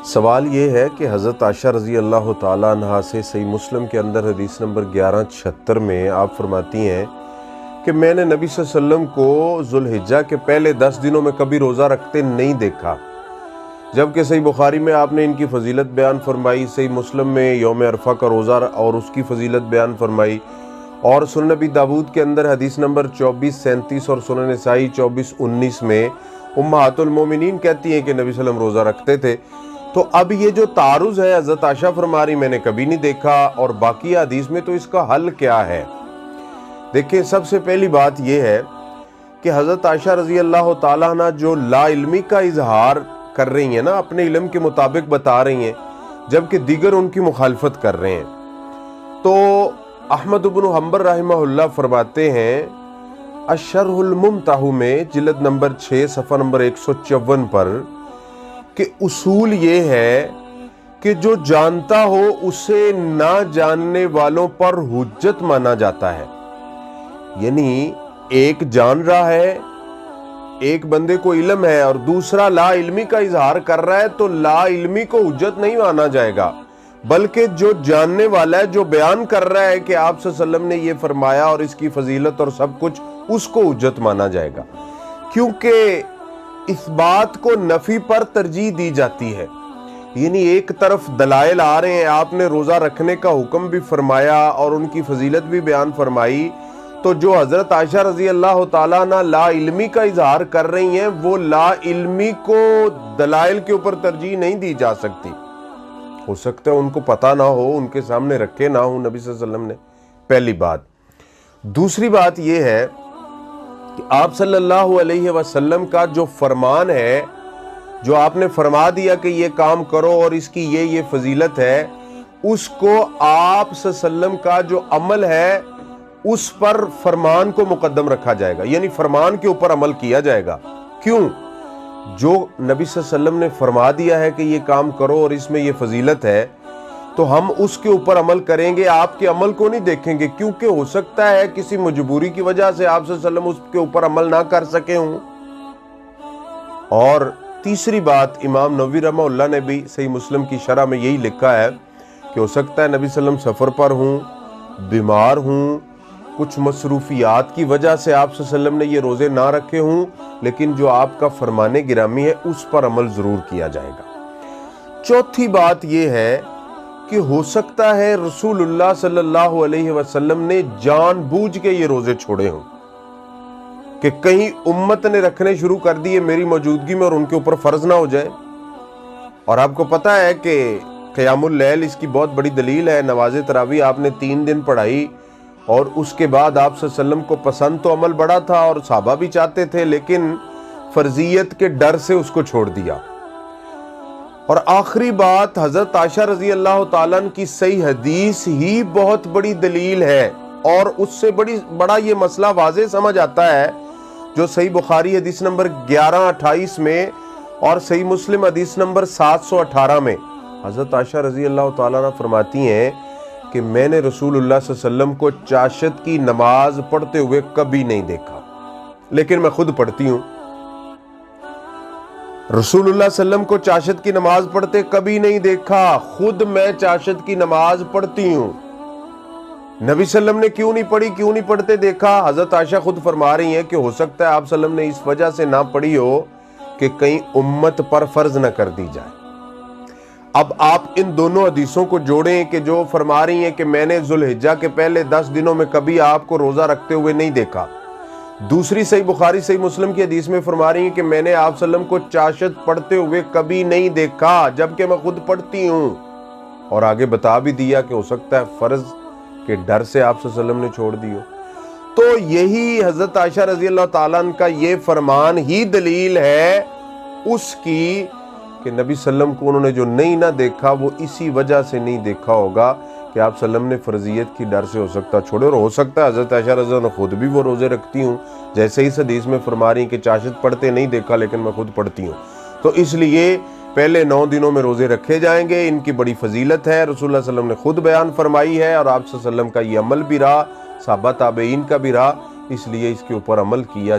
سوال یہ ہے کہ حضرت عائشہ رضی اللہ تعالیٰ عنہا سے صحیح مسلم کے اندر حدیث نمبر 1176 میں آپ فرماتی ہیں کہ میں نے نبی صلی اللہ علیہ وسلم کو ذوالحجہ کے پہلے 10 دنوں میں کبھی روزہ رکھتے نہیں دیکھا، جبکہ صحیح بخاری میں آپ نے ان کی فضیلت بیان فرمائی، صحیح مسلم میں یوم عرفہ کا روزہ اور اس کی فضیلت بیان فرمائی، اور سنن نبی داود کے اندر حدیث نمبر 2437 اور سنن نسائی 2419 میں امہات المومنین کہتی ہیں کہ نبی صلی اللہ علیہ وسلم روزہ رکھتے تھے۔ تو اب یہ جو تعارض ہے حضرت عائشہ فرما رہی میں نے کبھی نہیں دیکھا اور باقی حدیث میں، تو اس کا حل کیا ہے؟ دیکھیں، سب سے پہلی بات یہ ہے کہ حضرت عائشہ رضی اللہ تعالیٰ عنہ جو لا علمی کا اظہار کر رہی ہیں نا، اپنے علم کے مطابق بتا رہی ہیں، جبکہ دیگر ان کی مخالفت کر رہے ہیں۔ تو احمد بن حنبل رحمہ اللہ فرماتے ہیں الشرح الممتع میں جلد نمبر 6 صفحہ نمبر 154 پر کہ اصول یہ ہے کہ جو جانتا ہو اسے نہ جاننے والوں پر حجت مانا جاتا ہے۔ یعنی ایک جان رہا ہے، ایک بندے کو علم ہے اور دوسرا لا علمی کا اظہار کر رہا ہے، تو لا علمی کو حجت نہیں مانا جائے گا، بلکہ جو جاننے والا ہے، جو بیان کر رہا ہے کہ آپ صلی اللہ علیہ وسلم نے یہ فرمایا اور اس کی فضیلت اور سب کچھ، اس کو حجت مانا جائے گا، کیونکہ اس بات کو نفی پر ترجیح دی جاتی ہے۔ یعنی ایک طرف دلائل آ رہے ہیں، آپ نے روزہ رکھنے کا حکم بھی فرمایا اور ان کی فضیلت بھی بیان فرمائی، تو جو حضرت عائشہ رضی اللہ تعالیٰ عنہ لا علمی کا اظہار کر رہی ہیں، وہ لا علمی کو دلائل کے اوپر ترجیح نہیں دی جا سکتی۔ ہو سکتا ہے ان کو پتہ نہ ہو، ان کے سامنے رکھے نہ ہو نبی صلی اللہ علیہ وسلم نے، پہلی بات۔ دوسری بات یہ ہے کہ آپ صلی اللہ علیہ وسلم کا جو فرمان ہے، جو آپ نے فرما دیا کہ یہ کام کرو اور اس کی یہ فضیلت ہے، اس کو آپ صلی اللہ علیہ وسلم کا جو عمل ہے اس پر فرمان کو مقدم رکھا جائے گا، یعنی فرمان کے اوپر عمل کیا جائے گا۔ کیوں؟ جو نبی صلی اللہ علیہ وسلم نے فرما دیا ہے کہ یہ کام کرو اور اس میں یہ فضیلت ہے، تو ہم اس کے اوپر عمل کریں گے، آپ کے عمل کو نہیں دیکھیں گے، کیونکہ ہو سکتا ہے کسی مجبوری کی وجہ سے آپ صلی اللہ علیہ وسلم اس کے اوپر عمل نہ کر سکے ہوں۔ اور تیسری بات، امام نووی رحمہ اللہ نے بھی صحیح مسلم کی شرح میں یہی لکھا ہے کہ ہو سکتا ہے نبی صلی اللہ علیہ وسلم سفر پر ہوں، بیمار ہوں، کچھ مصروفیات کی وجہ سے آپ صلی اللہ علیہ وسلم نے یہ روزے نہ رکھے ہوں، لیکن جو آپ کا فرمان گرامی ہے اس پر عمل ضرور کیا جائے گا۔ چوتھی بات یہ ہے کہ ہو سکتا ہے رسول اللہ صلی اللہ علیہ وسلم نے جان بوجھ کے یہ روزے چھوڑے ہوں، کہ کہیں امت نے رکھنے شروع کر دیے میری موجودگی میں اور ان کے اوپر فرض نہ ہو جائے۔ اور آپ کو پتا ہے کہ قیام اللیل اس کی بہت بڑی دلیل ہے۔ نماز تراویح آپ نے 3 دن پڑھائی اور اس کے بعد آپ صلی اللہ علیہ وسلم کو پسند تو عمل بڑا تھا اور صحابہ بھی چاہتے تھے، لیکن فرضیت کے ڈر سے اس کو چھوڑ دیا۔ اور آخری بات، حضرت عائشہ رضی اللہ تعالیٰ عنہ کی صحیح حدیث ہی بہت بڑی دلیل ہے، اور اس سے بڑا یہ مسئلہ واضح سمجھ آتا ہے جو صحیح بخاری حدیث نمبر 1128 میں اور صحیح مسلم حدیث نمبر 718 میں حضرت عائشہ رضی اللہ تعالیٰ عنہ فرماتی ہیں کہ میں نے رسول اللہ صلی اللہ علیہ وسلم کو چاشت کی نماز پڑھتے ہوئے کبھی نہیں دیکھا، لیکن میں خود پڑھتی ہوں۔ رسول اللہ صلی اللہ علیہ وسلم کو چاشت کی نماز پڑھتے کبھی نہیں دیکھا، خود میں چاشت کی نماز پڑھتی ہوں۔ نبی صلی اللہ علیہ وسلم نے کیوں نہیں پڑھی، کیوں نہیں پڑھتے دیکھا؟ حضرت عائشہ خود فرما رہی ہیں کہ ہو سکتا ہے آپ صلی اللہ علیہ وسلم نے اس وجہ سے نہ پڑھی ہو کہ کہیں امت پر فرض نہ کر دی جائے۔ اب آپ ان دونوں حدیثوں کو جوڑیں کہ جو فرما رہی ہیں کہ میں نے ذوالحجہ کے پہلے 10 دنوں میں کبھی آپ کو روزہ رکھتے ہوئے نہیں دیکھا، دوسری صحیح بخاری صحیح مسلم کی حدیث میں فرما رہی ہیں کہ میں نے آپ صلی اللہ علیہ وسلم کو چاشت پڑھتے ہوئے کبھی نہیں دیکھا، جبکہ میں خود پڑھتی ہوں، اور آگے بتا بھی دیا کہ ہو سکتا ہے فرض کے ڈر سے آپ صلی اللہ علیہ وسلم نے چھوڑ دی ہو۔ تو یہی حضرت عائشہ رضی اللہ تعالیٰ عنہ کا یہ فرمان ہی دلیل ہے اس کی کہ نبی صلی اللہ علیہ وسلم کو انہوں نے جو نہ دیکھا، وہ اسی وجہ سے نہیں دیکھا ہوگا کہ آپ صلی اللہ علیہ وسلم نے فرضیت کی ڈر سے ہو سکتا چھوڑے، اور ہو سکتا ہے حضرت عائشہ رضی اللہ عنہ خود بھی وہ روزے رکھتی ہوں، جیسے ہی حدیث میں فرما رہی ہیں کہ چاشت پڑھتے نہیں دیکھا لیکن میں خود پڑھتی ہوں۔ تو اس لیے پہلے 9 دنوں میں روزے رکھے جائیں گے، ان کی بڑی فضیلت ہے، رسول اللہ صلی اللہ علیہ وسلم نے خود بیان فرمائی ہے، اور آپ صلی اللہ علیہ وسلم کا یہ عمل بھی رہا، صحابہ تابعین کا بھی رہا، اس لیے اس کے اوپر عمل کیا